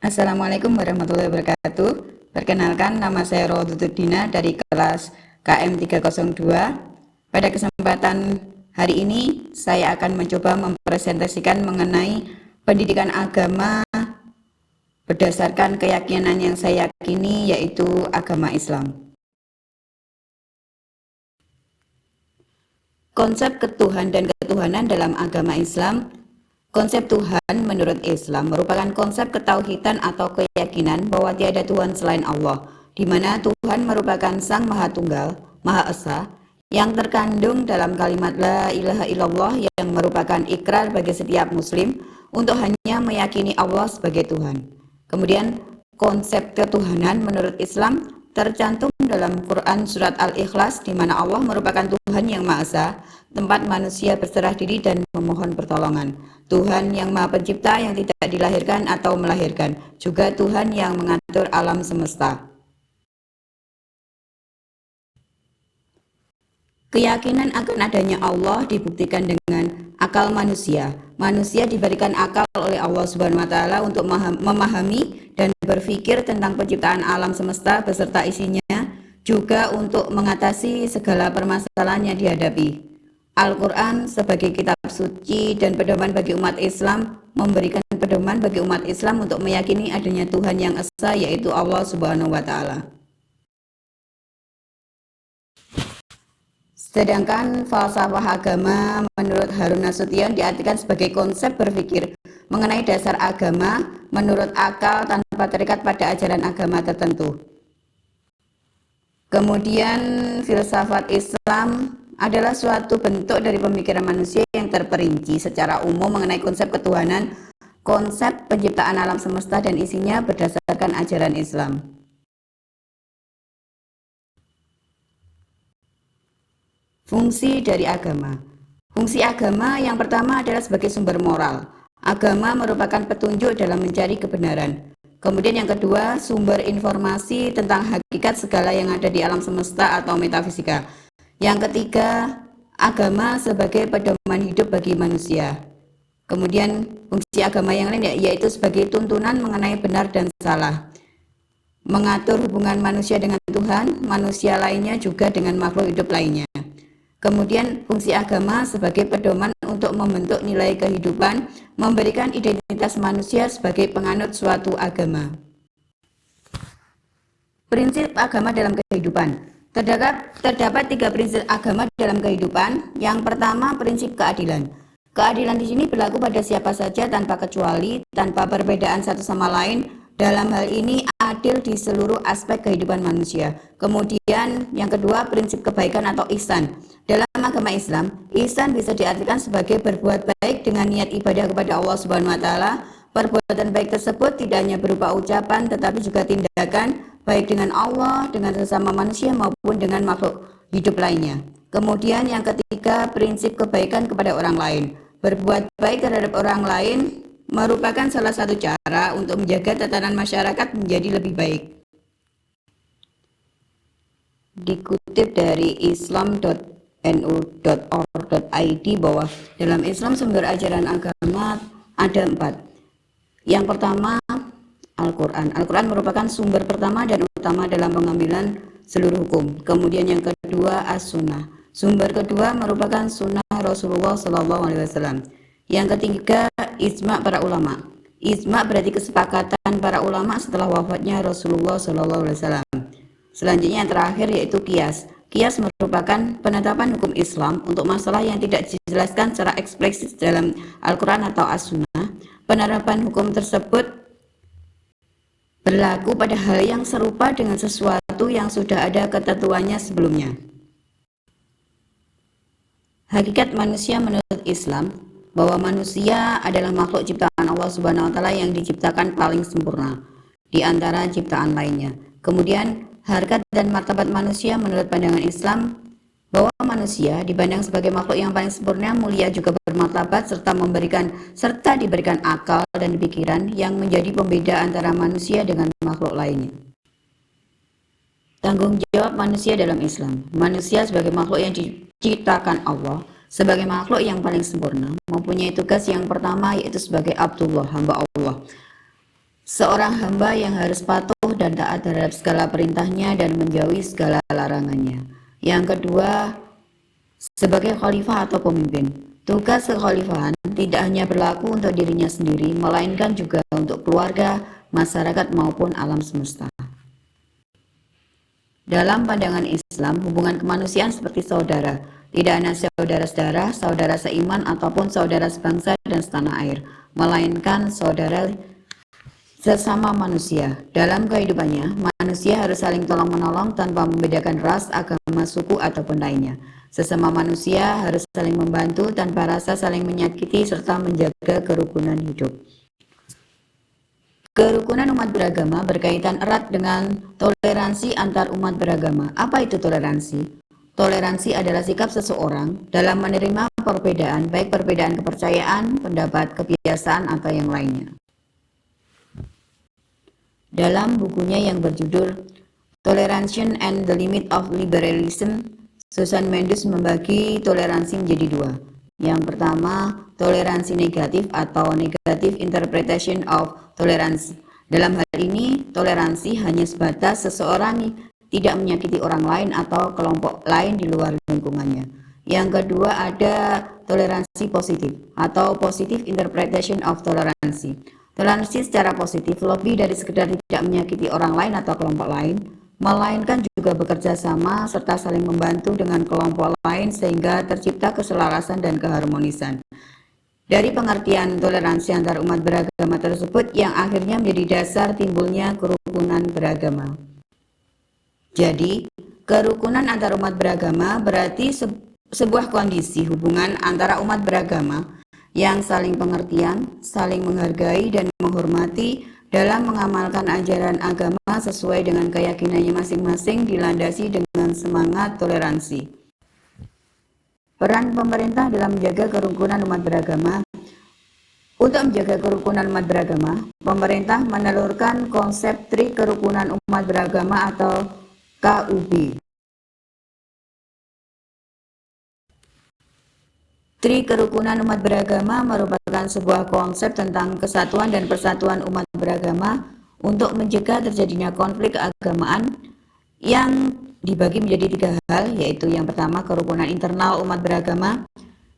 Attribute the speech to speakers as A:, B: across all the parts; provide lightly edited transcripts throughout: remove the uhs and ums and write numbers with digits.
A: Assalamualaikum warahmatullahi wabarakatuh. Perkenalkan, nama saya Rodutuddina dari kelas KM 302. Pada kesempatan hari ini, saya akan mencoba mempresentasikan mengenai pendidikan agama berdasarkan keyakinan yang saya yakini, yaitu agama Islam. Konsep ketuhanan dan ketuhanan dalam agama Islam. Konsep Tuhan menurut Islam merupakan konsep ketauhidan atau keyakinan bahwa tiada Tuhan selain Allah, di mana Tuhan merupakan Sang Maha Tunggal, Maha Esa, yang terkandung dalam kalimat La ilaha illallah yang merupakan ikrar bagi setiap muslim untuk hanya meyakini Allah sebagai Tuhan. Kemudian konsep ketuhanan menurut Islam tercantum dalam Quran Surat Al-Ikhlas, di mana Allah merupakan Tuhan yang Maha Esa, tempat manusia berserah diri dan memohon pertolongan. Tuhan yang Maha Pencipta yang tidak dilahirkan atau melahirkan, juga Tuhan yang mengatur alam semesta. Keyakinan akan adanya Allah dibuktikan dengan akal manusia. Manusia diberikan akal oleh Allah Subhanahu wa taala untuk memahami dan berpikir tentang penciptaan alam semesta beserta isinya, juga untuk mengatasi segala permasalahan yang dihadapi. Al-Quran sebagai kitab suci dan pedoman bagi umat Islam memberikan pedoman bagi umat Islam untuk meyakini adanya Tuhan yang esa, yaitu Allah Subhanahu wa taala. Sedangkan falsafah agama menurut Harun Nasution diartikan sebagai konsep berpikir mengenai dasar agama menurut akal tanpa terikat pada ajaran agama tertentu. Kemudian filsafat Islam adalah suatu bentuk dari pemikiran manusia yang terperinci secara umum mengenai konsep ketuhanan, konsep penciptaan alam semesta dan isinya berdasarkan ajaran Islam. Fungsi dari agama. Fungsi agama yang pertama adalah sebagai sumber moral. Agama merupakan petunjuk dalam mencari kebenaran. Kemudian yang kedua, sumber informasi tentang hakikat segala yang ada di alam semesta atau metafisika. Yang ketiga, agama sebagai pedoman hidup bagi manusia. Kemudian fungsi agama yang lain yaitu sebagai tuntunan mengenai benar dan salah, mengatur hubungan manusia dengan Tuhan, manusia lainnya juga dengan makhluk hidup lainnya. Kemudian fungsi agama sebagai pedoman untuk membentuk nilai kehidupan, memberikan identitas manusia sebagai penganut suatu agama. Prinsip agama dalam kehidupan. Terdapat 3 prinsip agama dalam kehidupan. Yang pertama, prinsip keadilan. Keadilan di sini berlaku pada siapa saja tanpa kecuali, tanpa perbedaan satu sama lain. Dalam hal ini adil di seluruh aspek kehidupan manusia. Kemudian yang kedua, prinsip kebaikan atau ihsan. Dalam agama Islam, ihsan bisa diartikan sebagai berbuat baik dengan niat ibadah kepada Allah Subhanahu wa taala. Perbuatan baik tersebut tidak hanya berupa ucapan tetapi juga tindakan, baik dengan Allah, dengan sesama manusia maupun dengan makhluk hidup lainnya. Kemudian yang ketiga, prinsip kebaikan kepada orang lain. Berbuat baik terhadap orang lain merupakan salah satu cara untuk menjaga tatanan masyarakat menjadi lebih baik. Dikutip dari islam.nu.org.id bahwa dalam Islam sumber ajaran agama ada 4. Yang pertama, Al-Quran. Al-Quran merupakan sumber pertama dan utama dalam pengambilan seluruh hukum. Kemudian yang kedua, As-Sunnah. Sumber kedua merupakan sunnah Rasulullah SAW. Yang ketiga, ijma' para ulama. Ijma' berarti kesepakatan para ulama setelah wafatnya Rasulullah SAW. Selanjutnya yang terakhir yaitu qiyas. Qiyas merupakan penetapan hukum Islam untuk masalah yang tidak dijelaskan secara eksplisit dalam Al-Quran atau As-Sunnah. Penerapan hukum tersebut berlaku pada hal yang serupa dengan sesuatu yang sudah ada ketentuannya sebelumnya. Hakikat manusia menurut Islam bahwa manusia adalah makhluk ciptaan Allah Subhanahu wa taala yang diciptakan paling sempurna di antara ciptaan lainnya. Kemudian harkat dan martabat manusia menurut pandangan Islam bahwa manusia dipandang sebagai makhluk yang paling sempurna, mulia, juga bermartabat serta diberikan akal dan pikiran yang menjadi pembeda antara manusia dengan makhluk lainnya. Tanggung jawab manusia dalam Islam. Manusia sebagai makhluk yang diciptakan Allah, sebagai makhluk yang paling sempurna, mempunyai tugas yang pertama yaitu sebagai Abdullah, hamba Allah. Seorang hamba yang harus patuh dan taat terhadap segala perintahnya dan menjauhi segala larangannya. Yang kedua, sebagai khalifah atau pemimpin. Tugas kekhalifahan tidak hanya berlaku untuk dirinya sendiri, melainkan juga untuk keluarga, masyarakat maupun alam semesta. Dalam pandangan Islam, hubungan kemanusiaan seperti saudara, tidak hanya saudara sedarah, saudara seiman, ataupun saudara sebangsa dan setanah air, melainkan saudara sesama manusia. Dalam kehidupannya, manusia harus saling tolong-menolong tanpa membedakan ras, agama, suku, ataupun lainnya. Sesama manusia harus saling membantu tanpa rasa saling menyakiti serta menjaga kerukunan hidup. Kerukunan umat beragama berkaitan erat dengan toleransi antar umat beragama. Apa itu toleransi? Toleransi adalah sikap seseorang dalam menerima perbedaan, baik perbedaan kepercayaan, pendapat, kebiasaan, atau yang lainnya. Dalam bukunya yang berjudul Toleration and the Limit of Liberalism, Susan Mendes membagi toleransi menjadi dua. Yang pertama, toleransi negatif atau negative interpretation of tolerance. Dalam hal ini, toleransi hanya sebatas seseorang tidak menyakiti orang lain atau kelompok lain di luar lingkungannya. Yang kedua, ada toleransi positif atau positive interpretation of tolerancy. Toleransi secara positif lebih dari sekedar tidak menyakiti orang lain atau kelompok lain, melainkan juga bekerja sama serta saling membantu dengan kelompok lain sehingga tercipta keselarasan dan keharmonisan. Dari pengertian toleransi antar umat beragama tersebut yang akhirnya menjadi dasar timbulnya kerukunan beragama. Jadi, kerukunan antar umat beragama berarti sebuah kondisi hubungan antara umat beragama yang saling pengertian, saling menghargai dan menghormati dalam mengamalkan ajaran agama sesuai dengan keyakinannya masing-masing dilandasi dengan semangat toleransi. Peran pemerintah dalam menjaga kerukunan umat beragama. Untuk menjaga kerukunan umat beragama, pemerintah menelurkan konsep Tri Kerukunan Umat Beragama atau KUB. Tri Kerukunan Umat Beragama merupakan sebuah konsep tentang kesatuan dan persatuan umat beragama untuk mencegah terjadinya konflik keagamaan yang dibagi menjadi tiga hal, yaitu yang pertama kerukunan internal umat beragama.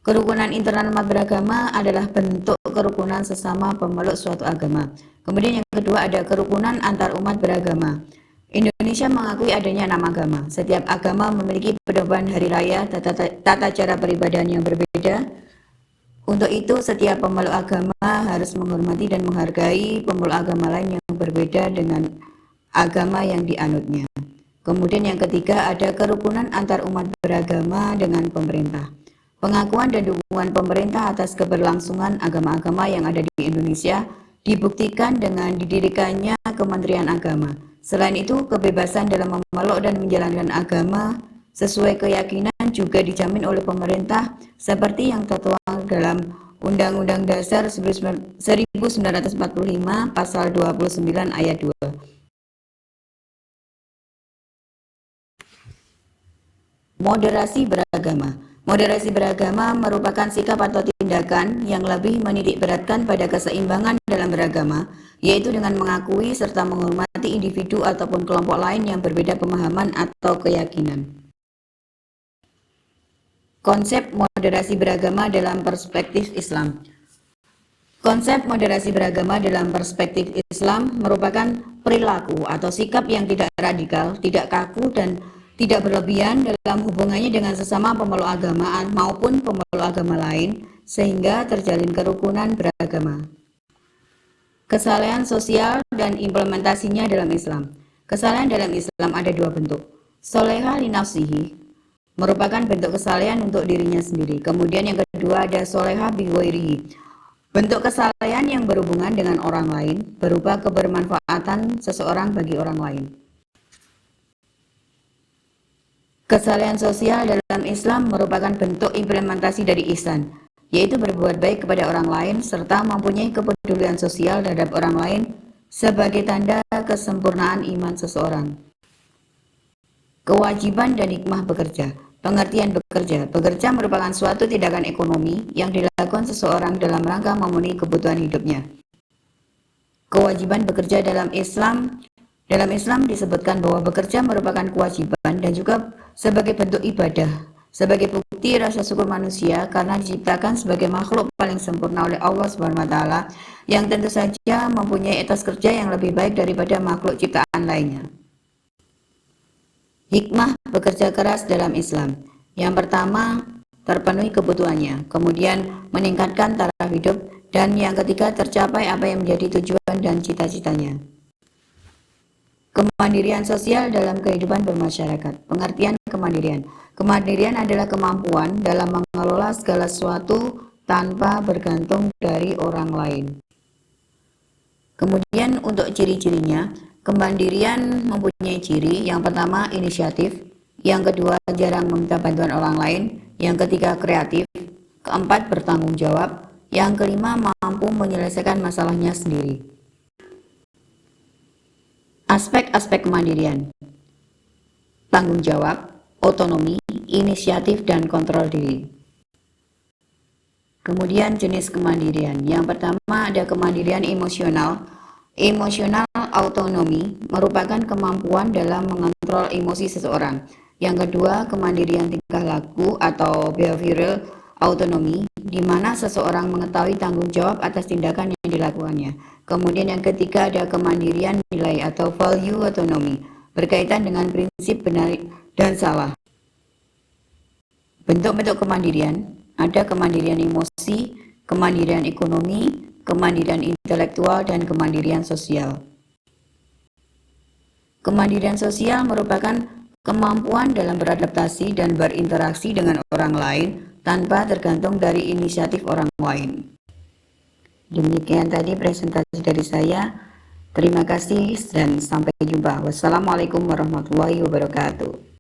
A: Kerukunan internal umat beragama adalah bentuk kerukunan sesama pemeluk suatu agama. Kemudian yang kedua ada kerukunan antar umat beragama. Indonesia mengakui adanya 6 agama. Setiap agama memiliki pedoman hari raya, tata cara peribadahan yang berbeda. Untuk itu, setiap pemeluk agama harus menghormati dan menghargai pemeluk agama lain yang berbeda dengan agama yang dianutnya. Kemudian yang ketiga ada kerukunan antar umat beragama dengan pemerintah. Pengakuan dan dukungan pemerintah atas keberlangsungan agama-agama yang ada di Indonesia dibuktikan dengan didirikannya Kementerian Agama. Selain itu, kebebasan dalam memeluk dan menjalankan agama sesuai keyakinan juga dijamin oleh pemerintah seperti yang tertuang dalam Undang-Undang Dasar 1945 Pasal 29 Ayat 2. Moderasi beragama. Moderasi beragama merupakan sikap atau tindakan yang lebih menitik beratkan pada keseimbangan dalam beragama, yaitu dengan mengakui serta menghormati individu ataupun kelompok lain yang berbeda pemahaman atau keyakinan. Konsep moderasi beragama dalam perspektif Islam. Konsep moderasi beragama dalam perspektif Islam merupakan perilaku atau sikap yang tidak radikal, tidak kaku, dan tidak berlebihan dalam hubungannya dengan sesama pemeluk agama maupun pemeluk agama lain, sehingga terjalin kerukunan beragama. Kesalahan sosial dan implementasinya dalam Islam. Kesalahan dalam Islam ada dua bentuk. Soleha li nafsihi merupakan bentuk kesalahan untuk dirinya sendiri. Kemudian yang kedua ada soleha bi ghairihi, bentuk kesalahan yang berhubungan dengan orang lain berupa kebermanfaatan seseorang bagi orang lain. Kesalahan sosial dalam Islam merupakan bentuk implementasi dari ihsan, yaitu berbuat baik kepada orang lain serta mempunyai kepedulian sosial terhadap orang lain sebagai tanda kesempurnaan iman seseorang. Kewajiban dan hikmah bekerja. Pengertian bekerja. Bekerja merupakan suatu tindakan ekonomi yang dilakukan seseorang dalam rangka memenuhi kebutuhan hidupnya. kewajiban bekerja dalam Islam. Dalam Islam disebutkan bahwa bekerja merupakan kewajiban dan juga sebagai bentuk ibadah, sebagai bukti rasa syukur manusia karena diciptakan sebagai makhluk paling sempurna oleh Allah Subhanahu wa taala yang tentu saja mempunyai etos kerja yang lebih baik daripada makhluk ciptaan lainnya. Hikmah bekerja keras dalam Islam. Yang pertama, terpenuhi kebutuhannya, kemudian meningkatkan taraf hidup, dan yang ketiga, tercapai apa yang menjadi tujuan dan cita-citanya. Kemandirian sosial dalam kehidupan bermasyarakat. Pengertian kemandirian. Kemandirian adalah kemampuan dalam mengelola segala sesuatu tanpa bergantung dari orang lain. Kemudian untuk ciri-cirinya, kemandirian mempunyai ciri yang pertama inisiatif, yang kedua jarang meminta bantuan orang lain, yang ketiga kreatif, keempat bertanggung jawab, yang kelima mampu menyelesaikan masalahnya sendiri. Aspek-aspek kemandirian: tanggung jawab, otonomi, inisiatif, dan kontrol diri. Kemudian jenis kemandirian. Yang pertama ada kemandirian emosional. Emosional autonomi merupakan kemampuan dalam mengontrol emosi seseorang. Yang kedua, kemandirian tingkah laku atau behavioral autonomi, di mana seseorang mengetahui tanggung jawab atas tindakan yang dilakukannya. Kemudian yang ketiga ada kemandirian nilai atau value autonomy, berkaitan dengan prinsip benar dan salah. Bentuk-bentuk kemandirian, ada kemandirian emosi, kemandirian ekonomi, kemandirian intelektual, dan kemandirian sosial. Kemandirian sosial merupakan kemampuan dalam beradaptasi dan berinteraksi dengan orang lain tanpa tergantung dari inisiatif orang lain. Demikian tadi presentasi dari saya. Terima kasih dan sampai jumpa. Wassalamualaikum warahmatullahi wabarakatuh.